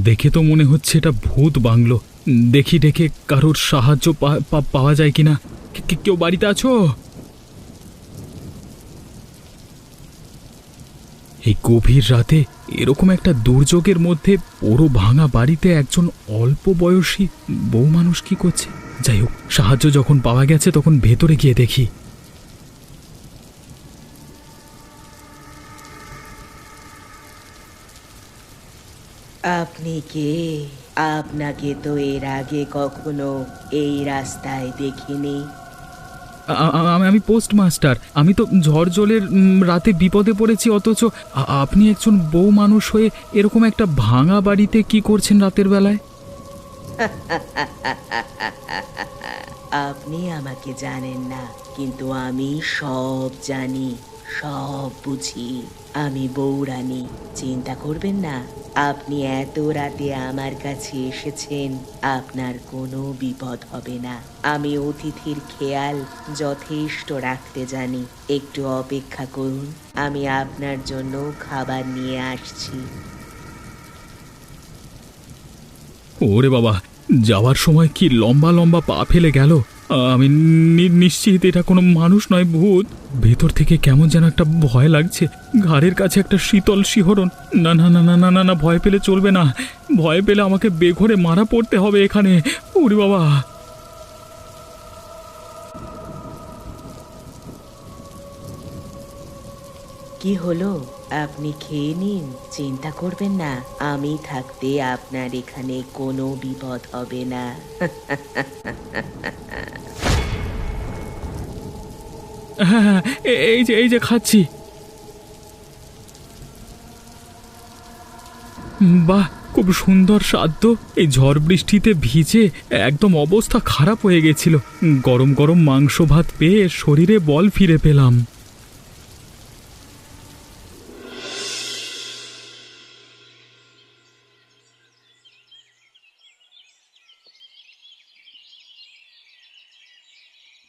দেখে তো মনে হচ্ছে এটা ভূত বাংলো। দেখি ডেকে কারোর সাহায্য পাওয়া যায় কিনা। কেউ বাড়িতে আছো? এই গভীর রাতে এরকম একটা দুর্যোগের মধ্যে পুরো ভাঙা বাড়িতে একজন অল্প বয়সী বউ মানুষ কি করছে? যাই হোক, সাহায্য যখন পাওয়া গেছে তখন ভেতরে গিয়ে দেখি। আপনি কে? আপনাকে তো এর আগে কখনো এই রাস্তায় দেখিনি। আমি পোস্টমাস্টার। আমি তো ঝড় জলের রাতে বিপদে পড়েছি, অথচ আপনি একজন বউ মানুষ হয়ে এরকম একটা ভাঙা বাড়িতে কি করছেন রাতের বেলায়? আপনি আমাকে জানেন না, কিন্তু আমি সব জানি, সব বুঝি। আমি বউরানী। চিন্তা করবেন না, আপনি এত রাতে আমার কাছে এসেছেন, আপনার কোনো বিপদ হবে না। আমি অতিথির খেয়াল যথেষ্ট রাখতে জানি। একটু অপেক্ষা করুন, আমি আপনার জন্য খাবার নিয়ে আসছি। ওরে বাবা, যাওয়ার সময় কি লম্বা লম্বা পা ফেলে গেল! আমি নিশ্চিত এটা কোনো মানুষ নয়, ভূত। ভেতর থেকে কেমন যেন একটা ভয় লাগছে, ঘাড়ের কাছে একটা শীতল শিহরণ। না না না না না না না, ভয় পেলে চলবে না। ভয় পেলে আমাকে বেঘরে মারা পড়তে হবে এখানে। ওরে বাবা! কি হলো? আপনি খেয়ে নিন, চিন্তা করবেন না। আমি থাকতে আপনার এখানে কোনো বিপদ হবে না। হ্যাঁ হ্যাঁ, এই যে খাচ্ছি। বাহ, খুব সুন্দর স্বাদ তো। এই ঝড় বৃষ্টিতে ভিজে একদম অবস্থা খারাপ হয়ে গেছিল। গরম গরম মাংস ভাত পেয়ে শরীরে বল ফিরে পেলাম।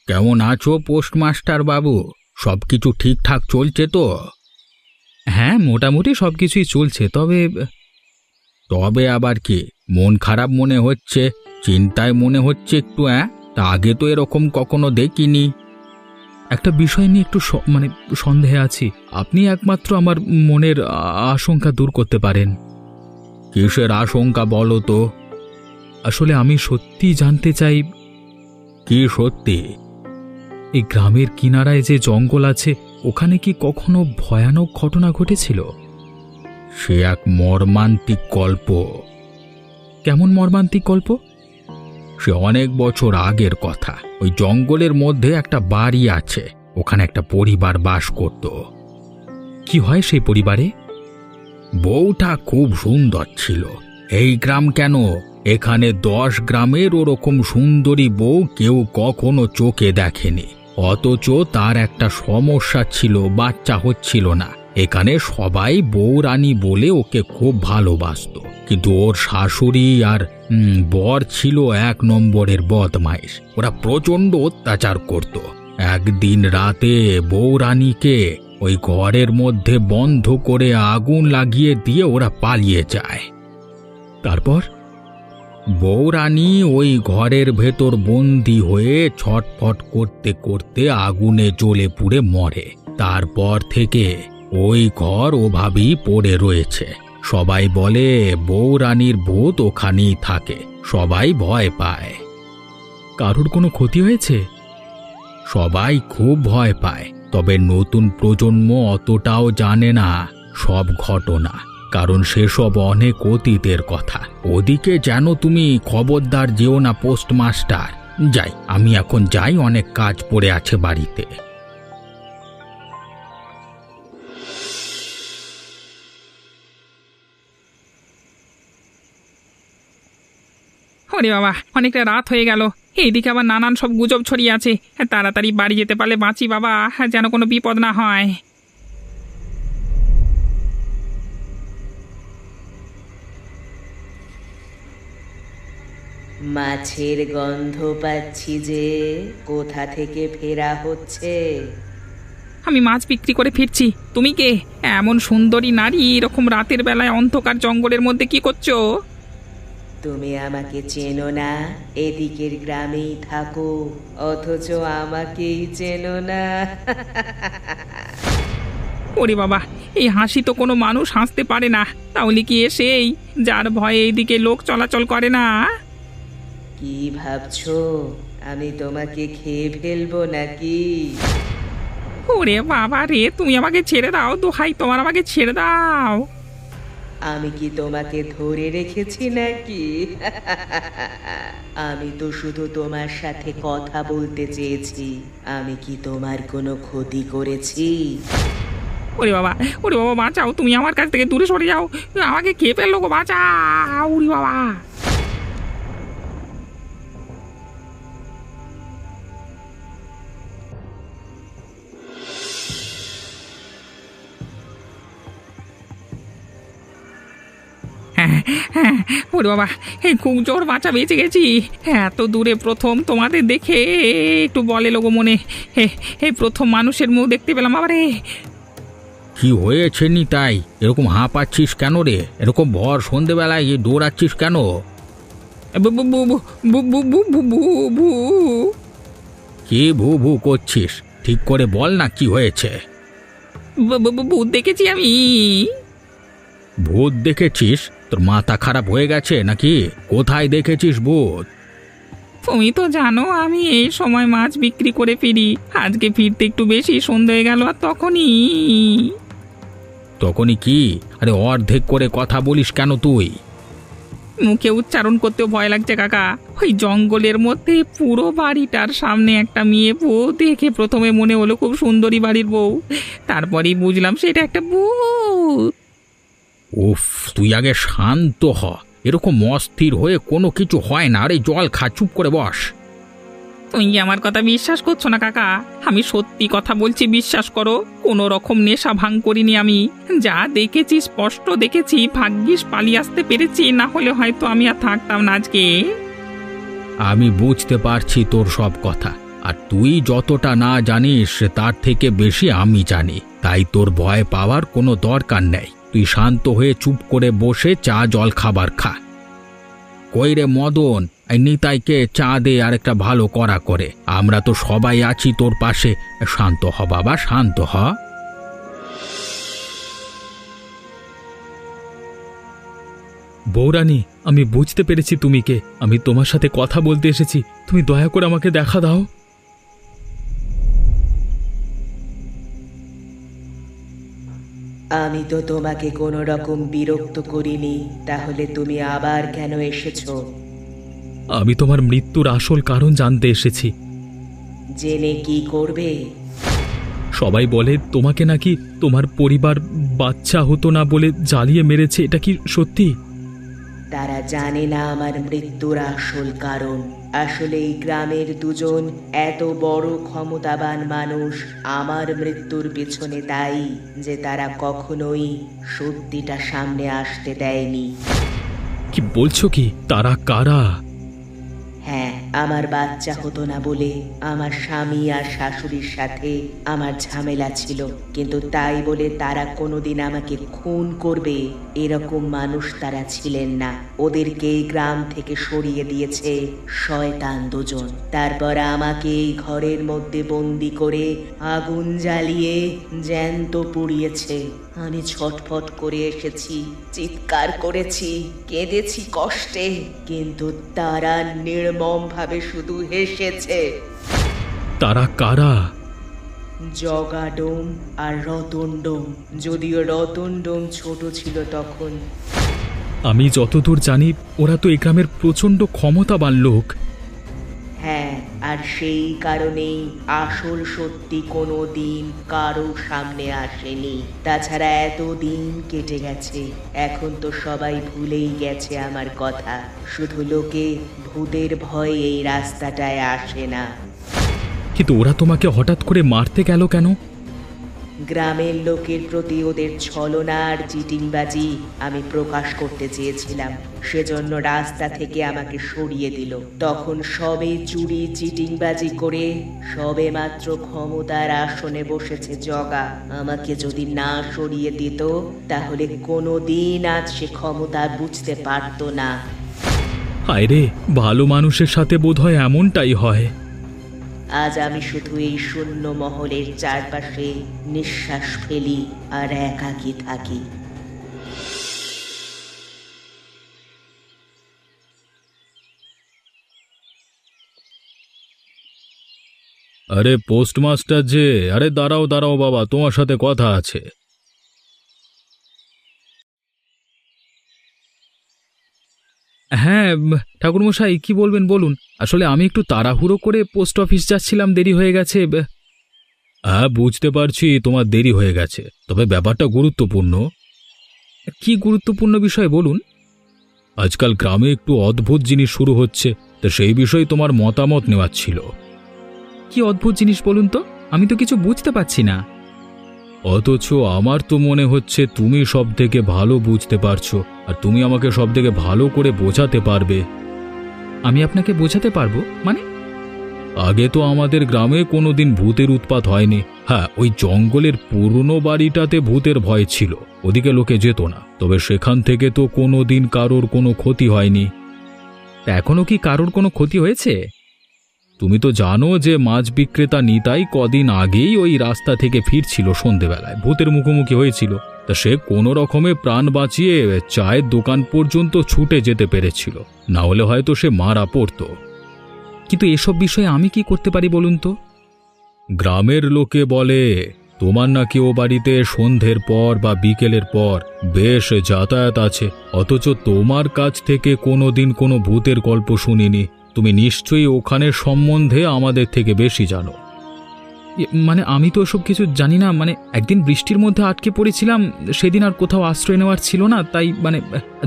কেমন আছো পোস্টমাস্টার বাবু? সবকিছু ঠিকঠাক চলছে তো? হ্যাঁ, মোটামুটি সবকিছুই চলছে, তবে তবে আবার কি? মন খারাপ মনে হচ্ছে, চিন্তায় মনে হচ্ছে একটু। তা আগে তো এরকম কখনো দেখিনি। একটা বিষয় নিয়ে একটু সন্দেহে আছি। আপনি একমাত্র আমার মনের আশঙ্কা দূর করতে পারেন। কিসের আশঙ্কা বলো তো? আসলে আমি সত্যি জানতে চাই। কি সত্যি? এই গ্রামের কিনারায় যে জঙ্গল আছে, ওখানে কি কখনো ভয়ানক ঘটনা ঘটেছিল? সে এক মর্মান্তিক গল্প। কেমন মর্মান্তিক গল্প? সে অনেক বছর আগের কথা। ওই জঙ্গলের মধ্যে একটা বাড়ি আছে, ওখানে একটা পরিবার বাস করত। কি হয় সেই পরিবারে? বউটা খুব সুন্দর ছিল। এই গ্রাম কেন, এখানে 10 গ্রামের ওরকম সুন্দরী বউ কেউ কখনো চোখে দেখেনি। অথচ তার একটা সমস্যা ছিল, বাচ্চা হচ্ছিল না। এখানে সবাই বউরানী বলে ওকে খুব ভালোবাসতো, কিন্তু ওর শাশুড়ি আর বর ছিল 1 নম্বরের বদমাইশ। ওরা প্রচণ্ড অত্যাচার করত। একদিন রাতে বউরানীকে ওই ঘরের মধ্যে বন্ধ করে আগুন লাগিয়ে দিয়ে ওরা পালিয়ে যায়। তারপর? বউরানী ওই ঘরের ভেতর বন্দি হয়ে ছটফট করতে করতে আগুনে জ্বলে পুড়ে মরে। তারপর থেকে ওই ঘর ওভাবেই পড়ে রয়েছে। সবাই বলে বউরানীর ভূত ওখানেই থাকে, সবাই ভয় পায়। কারোর কোনো ক্ষতি হয়েছে? সবাই খুব ভয় পায়, তবে নতুন প্রজন্ম অতটাও জানে না সব ঘটনা, কারণ সেসব অনেক অতীতের কথা। ওদিকে যেন তুমি খবরদার যেও না পোস্টমাস্টার। যাই, আমি এখন যাই, অনেক কাজ পড়ে আছে বাড়িতে। ওরে বাবা, অনেকটা রাত হয়ে গেল। এইদিকে আবার নানান সব গুজব ছড়িয়ে আছে। তাড়াতাড়ি বাড়ি যেতে পারলে বাঁচি বাবা, যেন কোনো বিপদ না হয়। মাছের গন্ধ পাচ্ছি যে, কোথা থেকে ফেরা হচ্ছে। আমি মাছ বিক্রি করে ফিরছি। তুমি কে? এমন সুন্দরী নারী এরকম রাতের বেলায় অন্ধকার জঙ্গলের মধ্যে কি করছো? তুমি আমাকে চেনো না, এদিকের গ্রামেই থাকো, অথচ আমাকেই চেনো না। ওরে বাবা, এই হাসি তো কোনো মানুষ হাসতে পারে না। তাহলে কি এসেই যার ভয়ে এইদিকে লোক চলাচল করে না? কি ভাবছো আমি তোমাকে খেয়ে ফেলবো নাকি? ওরে বাবা রে, তুমি আমাকে ছেড়ে দাও, দোহাই তোমার, আমাকে ছেড়ে দাও। আমি কি তোমাকে ধরে রেখেছি নাকি? আমি তো শুধু তোমার সাথে কথা বলতে চেয়েছি। আমি কি তোমার কোনো ক্ষতি করেছি? ওরে বাবা, ওরে বাবা, বাঁচাও, তুমি আমার কাছ থেকে দূরে সরে যাও, আমাকে খেয়ে ফেললো গো, বাঁচাও, ওরে বাবা। হ্যাঁ হ্যাঁ, ওরে বাবা, এই খুব জোর বাঁচা, বেঁচে গেছি। এত দূরে প্রথম তোমাদের দেখে একটু বলে লোগো মনে, এই প্রথম মানুষের মুখ দেখতে পেলাম আবারে। কি হয়েছে নিতাই, এরকম হাঁপাচ্ছিস কেন রে? এরকম ভর সন্ধেবেলায় দৌড়াচ্ছিস কেন? বু বু বু বু বু বু বু বু বু। কি ভু ভু করছিস? ঠিক করে বল না, কি হয়েছে? ভূত দেখেছি আমি। ভূত দেখেছিস? তোর মাথা খারাপ হয়ে গেছে নাকি? কোথায় দেখেছিস ভূত? তুমি তো জানো আমি এই সময় মাছ বিক্রি করে ফিরি। আজকে ফিরতে একটু বেশি সন্ধ্যে হয়ে গেল, আর তখনই কি? আরে অর্ধেক করে কথা বলিস কেন তুই? মুখে উচ্চারণ করতেও ভয় লাগছে কাকা। ওই জঙ্গলের মধ্যে পুরো বাড়িটার সামনে একটা মেয়ে বউ দেখে প্রথমে মনে হলো খুব সুন্দরী বাড়ির বউ, তারপরেই বুঝলাম সেটা একটা ভূত। উফ, তুই আগে শান্ত হ। এরকম অস্থির হয়ে কোনো কিছু হয় না। আরে জল খা, চুপ করে বস। তুমি কি আমার কথা বিশ্বাস করছো না কাকা? আমি সত্যি কথা বলছি, বিশ্বাস করো। কোনো রকম নেশা ভাঙ করিনি আমি। যা দেখেছি স্পষ্ট দেখেছি, ভাগ্যিস পালিয়ে আসতে পেরেছি, না হলে হয়তো আমি আর থাকতাম না আজকে। আমি বুঝতে পারছি তোর সব কথা, আর তুই যতটা না জানিস তার থেকে বেশি আমি জানি। তাই তোর ভয় পাওয়ার কোনো দরকার নেই। তুই শান্ত হয়ে চুপ করে বসে চা জল খাবার খা। কই রে মদন, এই নিতাইকে চা দে আর একটা ভালো কড়া করে। আমরা তো সবাই আছি তোর পাশে। শান্ত হ বাবা, শান্ত হ। বৌরানী, আমি বুঝতে পেরেছি তুমি কে। আমি তোমার সাথে কথা বলতে এসেছি, তুমি দয়া করে আমাকে দেখা দাও। আমি তো তোমাকে কোনো রকম বিরক্ত করিনি, তাহলে তুমি আবার কেন এসেছো? আমি তোমার মৃত্যুর আসল কারণ জানতে এসেছি। জেনে কি করবে? সবাই বলে তোমাকে নাকি তোমার পরিবার বাচ্চা হতো না বলে জ্বালিয়ে মেরেছে, এটা কি সত্যি? তারা জানে না আমার মৃত্যুর আসল কারণ। আসলে এই গ্রামের দুজন এত বড় ক্ষমতাবান মানুষ আমার মৃত্যুর পেছনে দায়ী যে তারা কখনোই সত্যিটা সামনে আসতে দেয়নি। কি বলছো কি? তারা কারা? হ্যাঁ, আমার বাচ্চা হতো না বলে আমার স্বামী আর শাশুড়ির সাথে আমার ঝামেলা ছিল, কিন্তু তাই বলে তারা কোনোদিন আমাকে খুন করবে এরকম মানুষ তারা ছিলেন না। ওদেরকে এই গ্রাম থেকে সরিয়ে দিয়েছে শয়তান দুজন। তারপর আমাকে এই ঘরের মধ্যে বন্দি করে আগুন জ্বালিয়ে জ্যান্ত পুড়িয়েছে। আমি ছটফট করে এসেছি, চিৎকার করেছি, কেঁদেছি কষ্টে, কিন্তু তারা নির্মম ভাবে শুধু হেসেছে। তারা কারা? জগাডোম আর রতনডোম। যদিও রতনডোম ছোট ছিল তখন। আমি যতদূর জানি ওরা তো এই গ্রামের প্রচণ্ড ক্ষমতাবান লোক। হ্যাঁ, আর সেই কারণেই আসল সত্যি কোনো দিন কারো সামনে আসেনি। তাছাড়া এত দিন কেটে গেছে, এখন তো সবাই ভুলেই গেছে আমার কথা। শুধু লোকে ভূতের ভয় এই রাস্তাটায় আসে না। কিন্তু ওরা তোমাকে হঠাৎ করে মারতে গেল কেন? গ্রামের লোকের প্রতি ওদের ছলনা আর চিটিংবাজি আমি প্রকাশ করতে চেয়েছিলাম, সেজন্য রাস্তা থেকে আমাকে সরিয়ে দিল। তখন সবে চুরি চিটিংবাজি করে সবে মাত্র ক্ষমতার আসনে বসেছে জগা। আমাকে যদি না সরিয়ে দিত তাহলে কোনোদিন আজ সে ক্ষমতা বুঝতে পারতো না। হায় রে, ভালো মানুষের সাথে বোধহয় এমনটাই হয়। আজ আমি শুধু এই শূন্য মহলের চারপাশে নিঃশ্বাস ফেলি আর একাকী থাকি। আরে পোস্টমাস্টার যে, আরে দাঁড়াও দাঁড়াও বাবা, তোমার সাথে কথা আছে। হ্যাঁ ঠাকুরমশাই, কি বলবেন বলুন। আসলে আমি একটু তাড়াহুড়ো করে পোস্ট অফিস যাচ্ছিলাম, দেরি হয়ে গেছে। হ্যাঁ বুঝতে পারছি তোমার দেরি হয়ে গেছে, তবে ব্যাপারটা গুরুত্বপূর্ণ। কি গুরুত্বপূর্ণ বিষয় বলুন। আজকাল গ্রামে একটু অদ্ভুত জিনিস শুরু হচ্ছে, তো সেই বিষয়ে তোমার মতামত নেওয়ার ছিল। কি অদ্ভুত জিনিস বলুন তো, আমি তো কিছু বুঝতে পারছি না। অথচ আমার তো মনে হচ্ছে তুমি সব থেকে ভালো বুঝতে পারছো, আর তুমি আমাকে সব থেকে ভালো করে বোঝাতে পারবে। আমি আপনাকে বোঝাতে পারবো মানে? আগে তো আমাদের গ্রামে কোনোদিন ভূতের উৎপাত হয়নি। হ্যাঁ, ওই জঙ্গলের পুরনো বাড়িটাতে ভূতের ভয় ছিল, ওদিকে লোকে যেত না, তবে সেখান থেকে তো কোনোদিন কারোর কোনো ক্ষতি হয়নি। এখনো কি কারোর কোনো ক্ষতি হয়েছে? তুমি তো জানো যে মাছ বিক্রেতা নিতাই কদিন আগেই ওই রাস্তা থেকে ফিরছিল সন্ধেবেলায়, ভূতের মুখোমুখি হয়েছিল। তা সে কোনো রকমে প্রাণ বাঁচিয়ে চায়ের দোকান পর্যন্ত ছুটে যেতে পেরেছিল, না হলে হয়তো সে মারা পড়তো। কিন্তু এসব বিষয়ে আমি কি করতে পারি বলুন তো? গ্রামের লোকে বলে তোমার নাকি ও বাড়িতে সন্ধ্যের পর বা বিকেলের পর বেশ যাতায়াত আছে, অথচ তোমার কাছ থেকে কোনোদিন কোনো ভূতের গল্প শুনিনি। তুমি নিশ্চয়ই ওখানের সম্বন্ধে আমাদের থেকে বেশি জানো। মানে আমি তো ওসব কিছু জানি না। মানে একদিন বৃষ্টির মধ্যে আটকে পড়েছিলাম, সেদিন আর কোথাও আশ্রয় নেওয়ার ছিল না, তাই মানে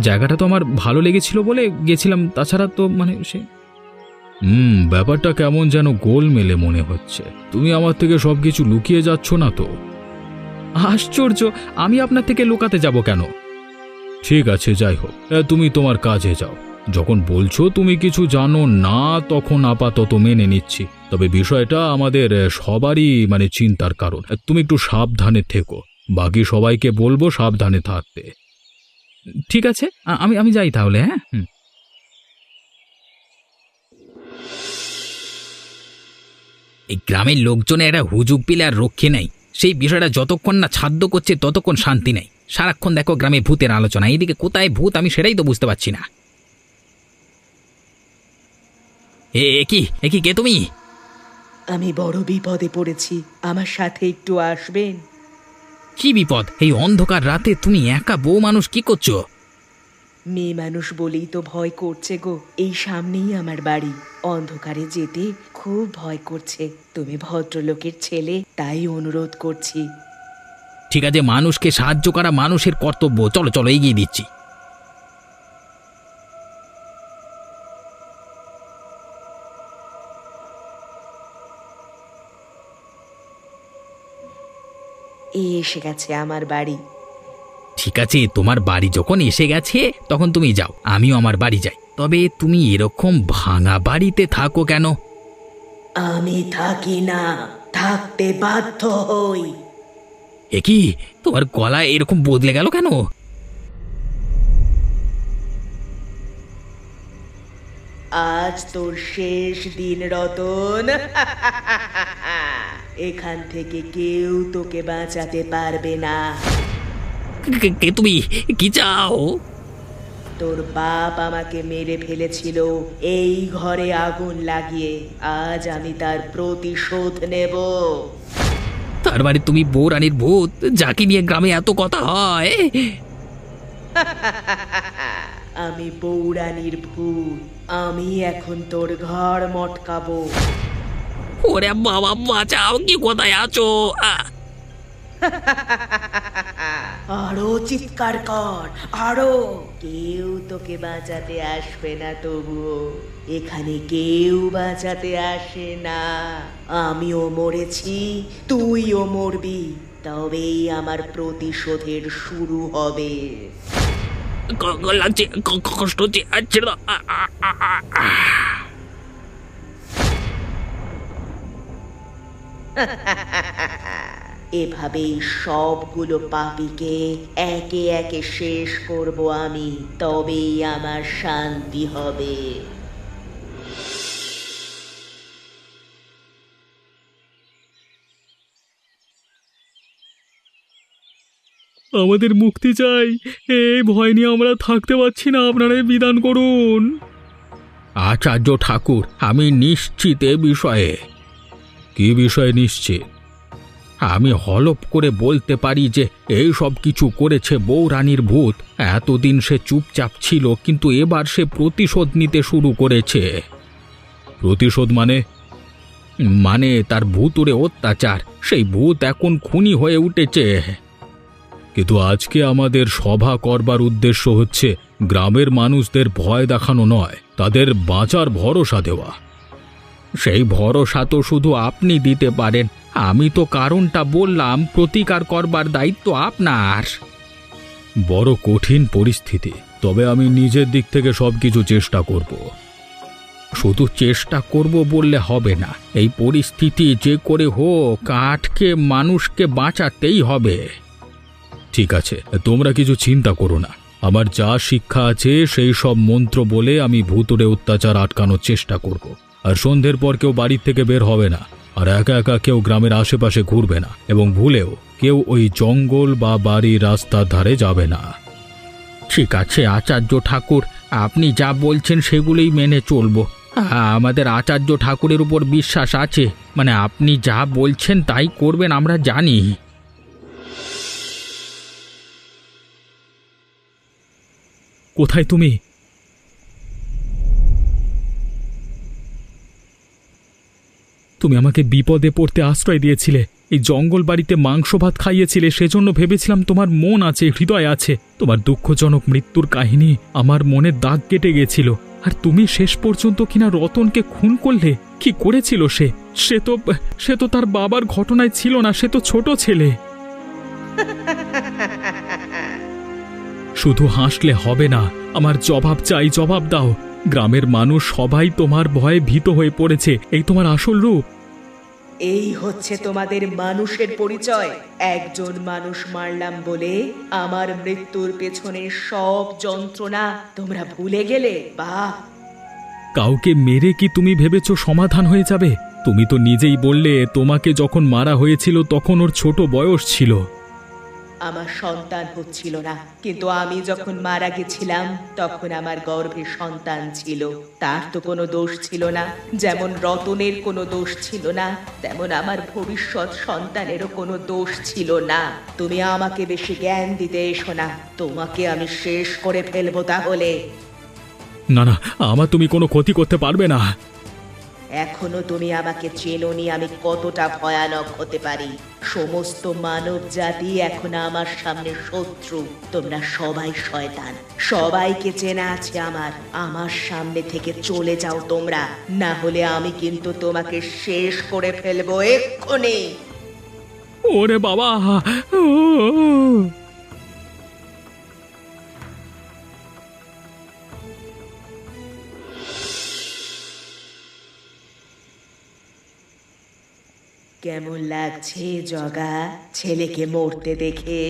জায়গাটা তো আমার ভালো লেগেছিল বলে গেছিলাম, তাছাড়া তো মানে সে ব্যাপারটা কেমন যেন গোলমেলে মনে হচ্ছে। তুমি আমার থেকে সবকিছু লুকিয়ে যাচ্ছ না তো? আশ্চর্য, আমি আপনার থেকে লুকাতে যাব কেন? ঠিক আছে, যাই হোক, তুমি তোমার কাজে যাও। যখন বলছো তুমি কিছু জানো না, তখন আপাতত মেনে নিচ্ছি, তবে বিষয়টা আমাদের সবারই মানে চিন্তার কারণ। তুমি একটু সাবধানে থেকো, বাকি সবাইকে বলবো সাবধানে থাকতে। ঠিক আছে, আমি যাই তাহলে। হ্যাঁ। এই গ্রামের লোকজনের একটা হুজুগ পিলে আর রক্ষে নেই। সেই বিষয়টা যতক্ষণ না ছাদ্য করছে ততক্ষণ শান্তি নেই। সারাক্ষণ দেখো গ্রামে ভূতের আলোচনা, এইদিকে কোথায় ভূত আমি সেটাই তো বুঝতে পারছি না। এ কি কে তুমি? আমি বড় বিপদে পড়েছি, আমার সাথে একটু আসবেন? কি বিপদ? এই অন্ধকার রাতে তুমি একা বউ মানুষ কি করছো? মেয়ে মানুষ বলেই তো ভয় করছে গো। এই সামনেই আমার বাড়ি, অন্ধকারে যেতে খুব ভয় করছে। তুমি ভদ্রলোকের ছেলে, তাই অনুরোধ করছি। ঠিক আছে, মানুষকে সাহায্য করা মানুষের কর্তব্য। চলো চলো, এগিয়ে দিচ্ছি। এসে গেছে আমার বাড়ি। ঠিক আছে, তোমার বাড়ি যখন এসে গেছে তখন তুমি যাও, আমিও আমার বাড়ি যাই। তবে তুমি এরকম ভাঙা বাড়িতে থাকো কেন? আমি থাকি না, থাকতে বাধ্য হই। এ কি, তোমার গলা এরকম বদলে গেল কেন? আজ তোর শেষ দিন রতন। এখান থেকে কেউ তোকে বাঁচাতে পারবে না। কে তুমি? কি চাও? তোর বাপ আমাকে মেরে ফেলেছিল এই ঘরে আগুন লাগিয়ে। আজ আমি তার প্রতিশোধ নেব। তার মানে তুমি বউরানীর ভূত, যাকে নিয়ে গ্রামে এত কথা হয়? আমি বউরানীর ভূত, আমি এখন তোর ঘর মটকাবো। ওরে বাবা, বাঁচাও! কি কোথায় আছো? আরো চিৎকার কর, আরো। কেউ তোকে বাঁচাতে আসবে না, তবুও এখানে কেউ বাঁচাতে আসে না। আমিও মরেছি, তুইও মরবি, তবেই আমার প্রতিশোধের শুরু হবে। লাগছে, কষ্ট হচ্ছে, ছেড়ে দাও। এভাবেই সবগুলো পাপীকে একে একে শেষ করব আমি, তবেই আমার শান্তি হবে। আমাদের মুক্তি চাই, এই ভয় নিয়ে আমরা থাকতে পারছি না, আপনারাই বিধান করুন। আচার্য ঠাকুর, আমি নিশ্চিত এ বিষয়ে। কি বিষয়ে নিশ্চিত? আমি হলপ করে বলতে পারি যে এই সব কিছু করেছে বউরানীর ভূত। এতদিন সে চুপচাপ ছিল, কিন্তু এবার সে প্রতিশোধ নিতে শুরু করেছে। প্রতিশোধ মানে? মানে তার ভূতুরে অত্যাচার, সেই ভূত এখন খুনি হয়ে উঠেছে। কিন্তু আজকে আমাদের সভা করবার উদ্দেশ্য হচ্ছে গ্রামের মানুষদের ভয় দেখানো নয়, তাদের বাঁচার ভরসা দেওয়া। সেই ভরসা তো শুধু আপনি দিতে পারেন। আমি তো কারণটা বললাম, প্রতিকার করবার দায়িত্ব আপনার। বড় কঠিন পরিস্থিতি, তবে আমি নিজের দিক থেকে সবকিছু চেষ্টা করব। শুধু চেষ্টা করব বললে হবে না, এই পরিস্থিতি যে করে হোক আটকে মানুষকে বাঁচাতেই হবে। ঠিক আছে, তোমরা কিছু চিন্তা করো না। আমার যা শিক্ষা আছে সেই সব মন্ত্র বলে আমি ভূতুরে অত্যাচার আটকানোর চেষ্টা করব। আর সন্ধ্যের পর কেউ বাড়ির থেকে বের হবে না, আর একা একা কেউ গ্রামের আশেপাশে ঘুরবে না, এবং ভুলেও কেউ ওই জঙ্গল বা বাড়ির রাস্তার ধারে যাবে না। ঠিক আছে আচার্য ঠাকুর, আপনি যা বলছেন সেগুলোই মেনে চলবো। আমাদের আচার্য ঠাকুরের উপর বিশ্বাস আছে, মানে আপনি যা বলছেন তাই করবেন, আমরা জানি। কোথায় তুমি? তুমি আমাকে বিপদে পড়তে আশ্রয় দিয়েছিলে, এই জঙ্গল বাড়িতে মাংস ভাত খাইয়েছিলে, সেজন্য ভেবেছিলাম তোমার মন আছে, হৃদয় আছে। তোমার দুঃখজনক মৃত্যুর কাহিনী আমার মনে দাগ কেটে গেছিল। আর তুমি শেষ পর্যন্ত কিনা রতনকে খুন করলে। কি করেছিল সে? সে তো তার বাবার ঘটনায় ছিল না, সে তো ছোট ছেলে। শুধু হাসলে হবে না, আমার জবাব চাই, জবাব দাও। গ্রামের মানুষ সবাই তোমার ভয়ে ভীত হয়ে পড়েছে, এই তোমার আসল রূপ। এই হচ্ছে তোমাদের মানুষের পরিচয়। একজন মানুষ মারলাম বলে আমার মৃত্যুর পেছনে সব যন্ত্রণা তোমরা ভুলে গেলে? বাহ! কাউকে মেরে কি তুমি ভেবেছো সমাধান হয়ে যাবে? তুমি তো নিজেই বললে তোমাকে যখন মারা হয়েছিল তখন ওর ছোট বয়স ছিল। আমার সন্তান হচ্ছিল না, কিন্তু আমি যখন মারা গেছিলাম তখন আমার গর্ভে সন্তান ছিল। তার তো কোনো দোষ ছিল না, যেমন রতনের কোনো দোষ ছিল না, তেমন আমার ভবিষ্যৎ সন্তানেরও কোনো দোষ ছিল না। তুমি আমাকে বেশি জ্ঞান দিতে এসো না, তোমাকে আমি শেষ করে ফেলবো তাহলে। না না, আমার তুমি কোনো ক্ষতি করতে পারবে না। এখনো তুমি আমাকে চেনোনি আমি কতটা ভয়ানক হতে পারি। সমস্ত মানব জাতি এখন আমার সামনে শত্রু। তোমরা সবাই শয়তান, সবাইকে চেনা আছে আমার সামনে থেকে চলে যাও তোমরা, না হলে আমি কিন্তু তোমাকে শেষ করে ফেলবো এক্ষুনি। ওরে বাবা! কেমন লাগছে জগা ছেলেকে মরতে দেখে?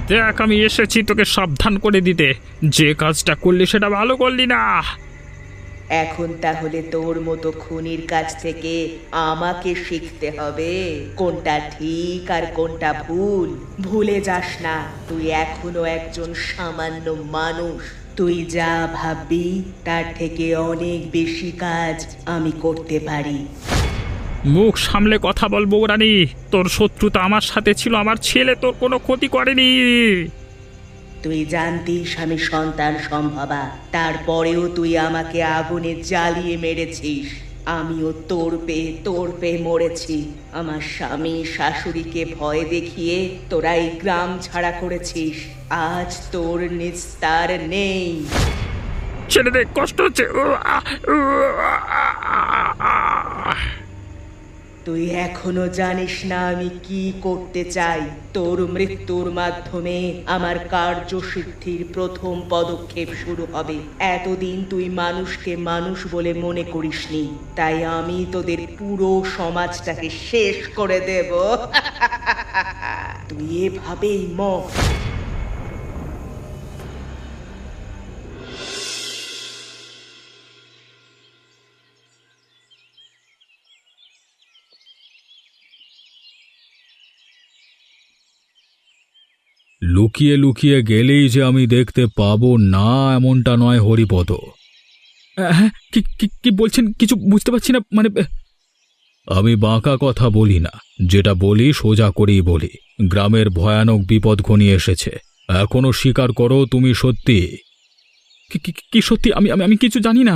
দেখ, আমি এসেছি তোকে সাবধান করে দিতে। যে কাজটা করলি সেটা ভালো করলি না। এখন তাহলে তোর মতো খুনির কাছ থেকে আমাকে শিখতে হবে কোনটা ঠিক আর কোনটা ভুল। ভুলে যাস না, তুই এখনো একজন সামান্য মানুষ। তুই যা ভাববি তার থেকে অনেক বেশি কাজ আমি করতে পারি। মুখ সামলে কথা বল বউরানী, তোর শত্রুতা আমার সাথে ছিল, আমার ছেলে তোর কোনো ক্ষতি করেনি। তুই জানতিস আমি সন্তান সম্ভবা, তারপরেও তুই আমাকে আগুনে জ্বালিয়ে মেরেছিস। আমিও তোর পেয়ে মরেছি। আমার স্বামী শাশুড়িকে ভয় দেখিয়ে তোরা এই গ্রাম ছাড়া করেছিস। আজ তোর নিস্তার নেই। ছেড়ে দে, কষ্ট হচ্ছে। তুই এখনো জানিস না আমি কি করতে চাই। তোর মৃত্যুর মাধ্যমে আমার কার্যসিদ্ধির প্রথম পদক্ষেপ শুরু হবে। এতদিন তুই মানুষকে মানুষ বলে মনে করিসনি, তাই আমি তোদের পুরো সমাজটাকে শেষ করে দেব। তুই এভাবেই মর। লুকিয়ে লুকিয়ে গেলেই যে আমি দেখতে পাবো না এমনটা নয় হরিপদ। হ্যাঁ, কি কি কি বলছেন? কিছু বুঝতে পারছি না, মানে আমি বাঁকা কথা বলি না, যেটা বলি সোজা করেই বলি। গ্রামের ভয়ানক বিপদ ঘনিয়ে এসেছে। এখনো স্বীকার করো তুমি সত্যি? কি সত্যি? আমি আমি আমি কিছু জানি না।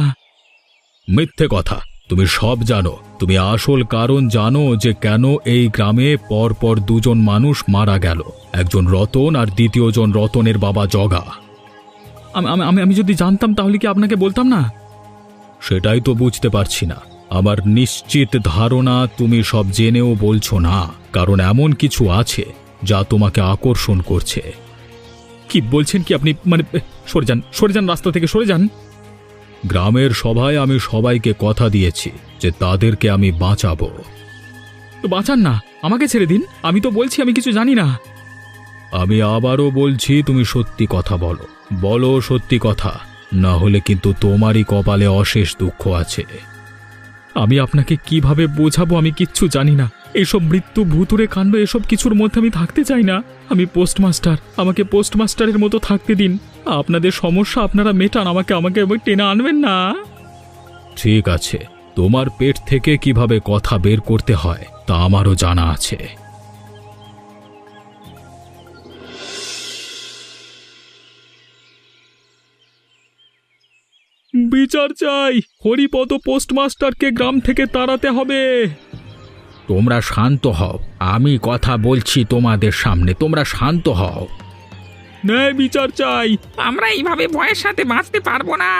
মিথ্যে কথা, তুমি সব জানো। তুমি আসল কারণ জানো যে কেন এই গ্রামে পরপর দুজন মানুষ মারা গেল, একজন রতন আর দ্বিতীয়জন রতনের বাবা জগা। আমি আমি আমি যদি জানতাম তাহলে কি আপনাকে বলতাম না? সেটাই তো বুঝতে পারছি না। আমার নিশ্চিত ধারণা তুমি সব জেনেও বলছো না, কারণ এমন কিছু আছে যা তোমাকে আকর্ষণ করছে। কি বলছেন কি আপনি? মানে সরে যান, রাস্তা থেকে সরে যান। গ্রামের সভায় আমি সবাইকে কথা দিয়েছি যে তাদেরকে আমি বাঁচাবো। তো বাঁচান না, আমাকে ছেড়ে দিন। আমি তো বলছি আমি কিছু জানি না। আমি আবারও বলছি, তুমি সত্যি কথা বলো, বলো সত্যি কথা, না হলে কিন্তু তোমারই কপালে অশেষ দুঃখ আছে। আমি আপনাকে কিভাবে বোঝাবো? আমি কিচ্ছু জানি না। এসব মৃত্যু ভুতুরে কাণ্ড এসব কিছুর মধ্যে আমি থাকতে চাই না। আমি পোস্টমাস্টার, আমাকে পোস্টমাস্টারের মতো থাকতে দিন। আপনাদের সমস্যা আপনারা মেটান, আমাকে আমাকে টেনে আনবেন না। ঠিক আছে, তোমার পেট থেকে কিভাবে কথা বের করতে হয় তা আমারও জানা আছে। বিচার চাই, হরিপদ পোস্টমাস্টারকে গ্রাম থেকে তাড়াতে হবে। তোমরা শান্ত হও, আমি কথা বলছি তোমাদের সামনে, তোমরা শান্ত হও। ন্যায় বিচার চাই। আমরা এইভাবে ভয়ের সাথে বাঁচতে পারবো না।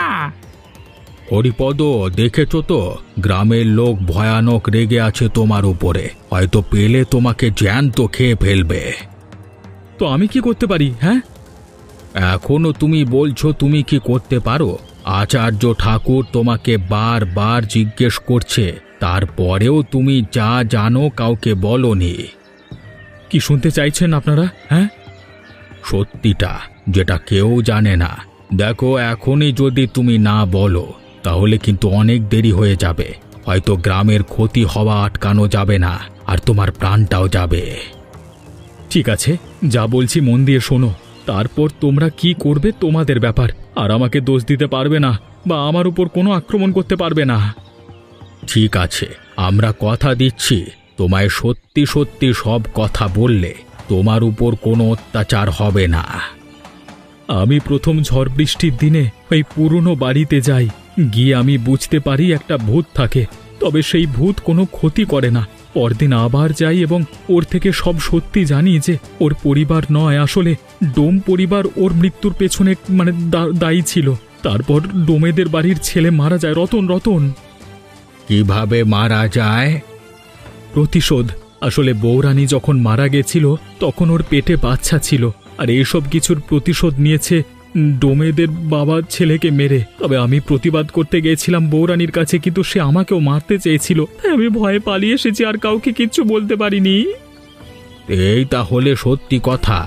হরিপদ, দেখেছো তো গ্রামের লোক ভয়ানক রেগে আছে তোমার উপরে, হয়তো পেলে তোমাকে জ্যান্ত খেয়ে ফেলবে। তো আমি কি করতে পারি? হ্যাঁ, এখনো তুমি বলছো তুমি কি করতে পারো? আচার্য ঠাকুর তোমাকে বারবার জিজ্ঞেস করছে, তারপরেও তুমি যা জানো কাউকে বলনি। কি শুনতে চাইছেন আপনারা? হ্যাঁ, সত্যিটা, যেটা কেউ জানে না। দেখো, এখনই যদি তুমি না বলো তাহলে কিন্তু অনেক দেরি হয়ে যাবে। হয়তো গ্রামের ক্ষতি হওয়া আটকানো যাবে না, আর তোমার প্রাণটাও যাবে। ঠিক আছে, যা বলছি মন দিয়ে শোনো। তারপর তোমরা কি করবে তোমাদের ব্যাপার, আর আমাকে দোষ দিতে পারবে না বা আমার উপর কোনো আক্রমণ করতে পারবে না। ঠিক আছে, আমরা কথা দিচ্ছি, তোমায় সত্যি সত্যি সব কথা বললে তোমার উপর কোনো অত্যাচার হবে না। আমি প্রথম ঝড় বৃষ্টির দিনে ওই পুরনো বাড়িতে যাই, গিয়ে আমি বুঝতে পারি একটা ভূত থাকে, তবে সেই ভূত কোনো ক্ষতি করে না। পরদিন আবার যাই এবং ওর থেকে সব সত্যি জানি যে ওর পরিবার নয়, আসলে ডোম পরিবার ওর মৃত্যুর পেছনে মানে দায়ী ছিল। তারপর ডোমেদের বাড়ির ছেলে মারা যায়, রতন। কিভাবে মারা যায়? প্রতিশোধ। আসলে বউরানী যখন মারা গেছিল তখন ওর পেটে বাচ্চা ছিল, আর এইসব কিছুর প্রতিশোধ নিয়েছে ডোমেদের বাবা ছেলেকে মেরে। তবে আমি প্রতিবাদ করতে গিয়েছিলাম বউরানীর কাছে, কিন্তু সে আমাকেও মারতে চেয়েছিল, তাই আমি ভয়ে পালিয়ে এসেছি, আর কাউকে কিচ্ছু বলতে পারিনি। এই তাহলে সত্যি কথা?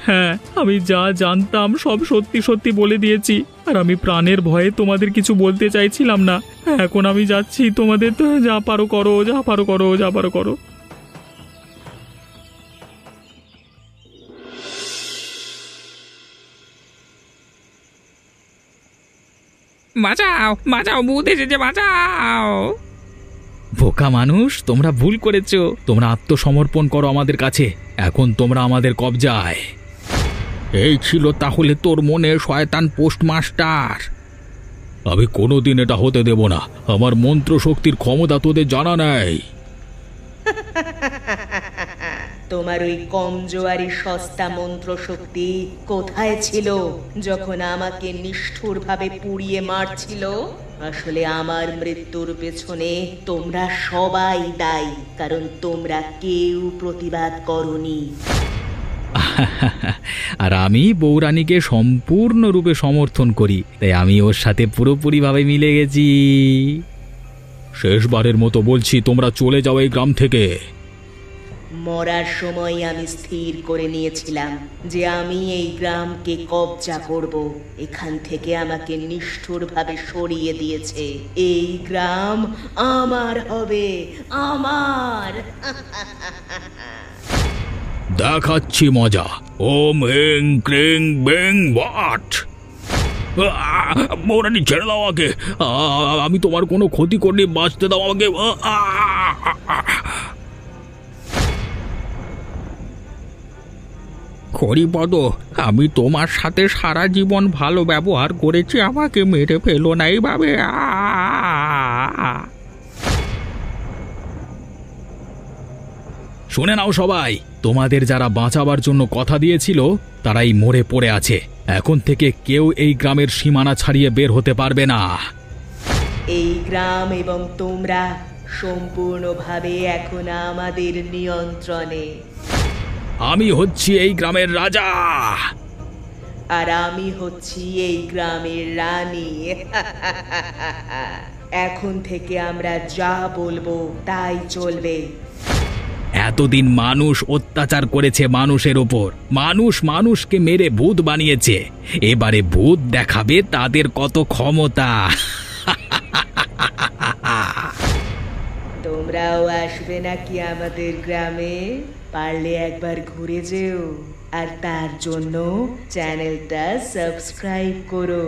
হ্যাঁ, আমি যা জানতাম সব সত্যি সত্যি বলে দিয়েছি, আর আমি প্রাণের ভয়ে তোমাদের কিছু বলতে চাইছিলাম না। এখন আমি যাচ্ছি, তোমাদের তো যা পারো করো, যা পারো করো, যা পারো করো। বাঁচাও, বাঁচাও, ভূত এসেছে, বাঁচাও। বোকা মানুষ, তোমরা ভুল করেছো। তোমরা আত্মসমর্পণ করো আমাদের কাছে, এখন তোমরা আমাদের কবজায়। এই ছিল তাহলে তোর মনে শয়তান পোস্টমাস্টার? আমি কোনোদিন এটা হতে দেব না। আমার মন্ত্র শক্তির ক্ষমতা তোদের জানা নেই। তোমার ওই কমজোয়ারি সস্তা মন্ত্র শক্তি কোথায় ছিল যখন আমাকে নিষ্ঠুরভাবে পুড়িয়ে মারছিল? আসলে আমার মৃত্যুর পেছনে তোমরা সবাই দায়ী, কারণ তোমরা কেউ প্রতিবাদ করনি। আর আমি বৌরানীকে সম্পূর্ণরূপে সমর্থন করি, তাই আমি ওর সাথে পুরোপুরিভাবে মিলে গেছি। শেষবারের মতো বলছি, তোমরা চলে যাও এই গ্রাম থেকে। মরার সময় আমি স্থির করে নিয়েছিলাম যে আমি এই গ্রামকে কবজা করব। এখান থেকে আমাকে নিষ্ঠুরভাবে সরিয়ে দিয়েছে। এই গ্রাম আমার হবে, আমার। দেখাচ্ছি মজা। ওম হেং ক্রিং বেং বাট। বৌরানী ছেড়ে দাও আমাকে, আমি তোমার কোনো ক্ষতি করিনি, বাঁচতে দাও আমাকে। হরিপদ, আমি তোমার সাথে সারা জীবন ভালো ব্যবহার করেছি, আমাকে মেরে ফেলো না এইভাবে। শুনে নাও সবাই, তোমাদের যারা বাঁচাবার জন্য কথা দিয়েছিল তারাই মরে পড়ে আছে। এখন থেকে কেউ এই গ্রামের সীমানা ছাড়িয়ে বের হতে পারবে না। এই গ্রাম এবং তোমরা সম্পূর্ণভাবে এখন আমাদের নিয়ন্ত্রণে। আমি হচ্ছি এই গ্রামের রাজা। আর আমি হচ্ছি এই গ্রামের রানী। এখন থেকে আমরা যা বলবো তাই চলবে। এতদিন মানুষ অত্যাচার করেছে মানুষের ওপর, মানুষ মানুষকে মেরে ভূত বানিয়েছে। এবারে ভূত দেখাবে তাদের কত ক্ষমতা। তোমরাও আসবে নাকি আমাদের গ্রামে? পারলে একবার ঘুরে যেও, আর তার জন্য চ্যানেলটা সাবস্ক্রাইব করো।